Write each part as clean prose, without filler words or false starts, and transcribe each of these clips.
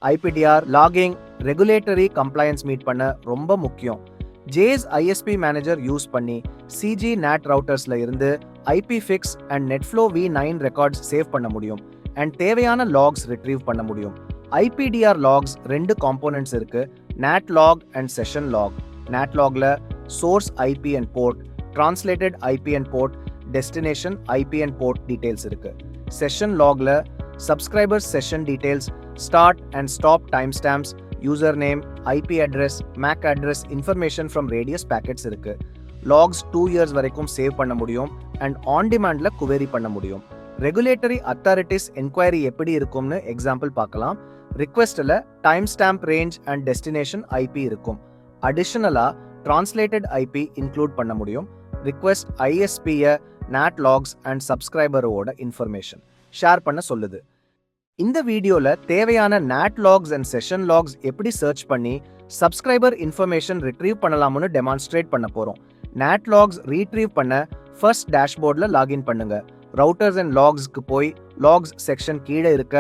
IPDR logging regulatory compliance meet பண்ண ரொம்ப முக்கியம். ஜேஸ் ஐஎஸ்பி மேனேஜர் யூஸ் பண்ணி சிஜி நேட் ரவுட்டர்ஸ்ல இருந்து IPFIX and NetFlow v9 records save பண்ண முடியும் அண்ட் தேவையான லாக்ஸ் ரிட்ரீவ் பண்ண முடியும். ஐபிடிஆர் லாக்ஸ் ரெண்டு காம்போனன்ட்ஸ் இருக்கு, NAT log and session log. NAT லாக்ல source IP and port, translated IP and port, destination IP and port details இருக்கு. செஷன் லாக்ல subscriber session details, start and stop time stamps, user name, IP address, MAC address, information from RADIUS packets இருக்கு. Logs 2 years வரைக்கும் save பண்ண முடியும் and on டிமாண்ட்ல query பண்ண முடியும். Regulatory authorities enquiry எப்படி இருக்கும்னு எக்ஸாம்பிள் பார்க்கலாம். ரிக்வெஸ்ட்ல time stamp range and destination IP இருக்கும். அடிஷனலா டிரான்ஸ்லேட்டட் ஐபி இன்க்ளூட் பண்ண முடியும். ரிக்வெஸ்ட் ஐஎஸ்பியை நேட் லாக்ஸ் அண்ட் சப்ஸ்கிரைபரோட இன்ஃபர்மேஷன் ஷேர் பண்ண சொல்லுது. இந்த வீடியோல தேவையான NAT logs and session logs எப்படி சர்ச் பண்ணி சப்ஸ்கிரைபர் இன்ஃபர்மேஷன் ரிட்ரீவ் பண்ணலாம்னு டெமான்ஸ்ட்ரேட் பண்ண போறோம். நேட் லாக்ஸ் ரீட்ரீவ் பண்ண ஃபர்ஸ்ட் டேஷ்போர்ட்ல லாகின் பண்ணுங்க. ரவுட்டர்ஸ் அண்ட் லாக்ஸ்க்கு போய் லாக்ஸ் செக்ஷன் கீழே இருக்க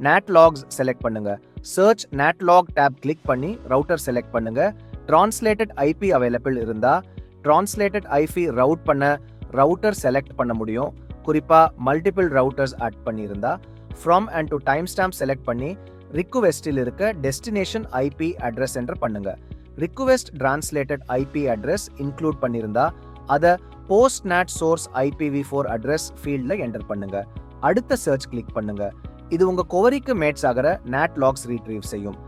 நேட் லாக்ஸ் செலக்ட் பண்ணுங்க. Search NAT log tape click பண்ணி ரவுட்டர் செலக்ட் பண்ணுங்க. டிரான்ஸ்லேட்டட் ஐபி அவைலபிள் இருந்தா டிரான்ஸ்லேட்டட் ஐபி ரவுட் பண்ண ரவுட்டர் செலக்ட் பண்ண முடியும். குறிப்பா மல்டிபிள் ரவுட்டர்ஸ் ஆட் பண்ணியிருந்தா from and to time stamp select பண்ணி ரிக்வெஸ்டில் இருக்க டெஸ்டினேஷன் ஐபி அட்ரஸ் என்டர் பண்ணுங்க. Request translated IP address include பண்ணியிருந்தா அதை post NAT source IPv4 address ஃபீல்ட்ல என்டர் பண்ணுங்க. அடுத்த சர்ச் கிளிக் பண்ணுங்க. இது உங்க கொவரிக்கு மேட்ச் ஆகிற நேட் லாக்ஸ் ரீட்ரீவ் செய்யும்.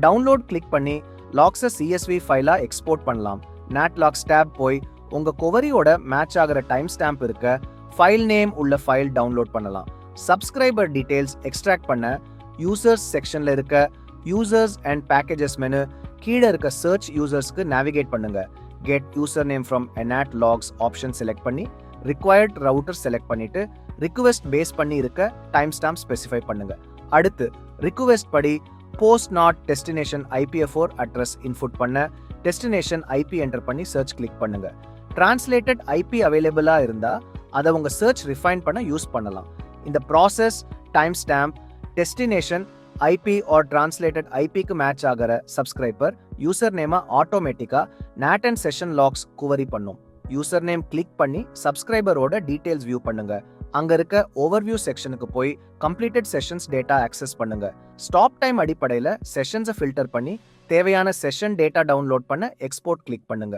டவுன்லோட் கிளிக் பண்ணி லாக்ஸை CSV ஃபைலா எக்ஸ்போர்ட் பண்ணலாம். நேட் லாக்ஸ் டேப் போய் உங்க கொவரியோட மேட்ச் ஆகிற டைம் ஸ்டாம்ப் இருக்க ஃபைல் நேம் உள்ள ஃபைல் டவுன்லோட் பண்ணலாம். சப்ஸ்கிரைபர் டீடைல்ஸ் எக்ஸ்ட்ராக்ட் பண்ண யூசர்ஸ் செக்ஷன்ல இருக்க யூசர்ஸ் அண்ட் பேக்கேஜஸ் மெனு கீழே இருக்க சர்ச் யூசர்ஸ்க்கு நேவிகேட் பண்ணுங்க. Get user name from NAT logs option select பண்ணி ரிக்வயர்ட் ரவுட்டர் செலக்ட் பண்ணிட்டு ரிக்வெஸ்ட் பேஸ் பண்ணி இருக்க டைம் ஸ்டாம்ப் ஸ்பெசிஃபை பண்ணுங்க. அடுத்து ரிக்வெஸ்ட் படி post NAT destination IPv4 address input பண்ண டெஸ்டினேஷன் ஐபி என்டர் பண்ணி சர்ச் கிளிக் பண்ணுங்க. டிரான்ஸ்லேட்டட் ஐபி அவைலபிளா இருந்தா அதை உங்க சர்ச் ரிஃபைன் பண்ண யூஸ் பண்ணலாம். இந்த process time stamp, destination IP or translated ஐபிக்கு மேட்ச் ஆகிற சப்ஸ்கிரைபர் யூசர் நேமா ஆட்டோமேட்டிக்கா NAT and session logs query பண்ணும். யூசர் நேம் கிளிக் பண்ணி சப்ஸ்கிரைபரோட டீடைல்ஸ் வியூ பண்ணுங்க. அங்க இருக்க ஓவர்வியூ செக்ஷனுக்கு போய் கம்ப்ளீட்டட் செஷன்ஸ் டேட்டா ஆக்சஸ் பண்ணுங்க. ஸ்டாப் டைம் அடிப்படையில் செஷன்ஸை ஃபில்டர் பண்ணி தேவையான செஷன் டேட்டா டவுன்லோட் பண்ண எக்ஸ்போர்ட் கிளிக் பண்ணுங்க.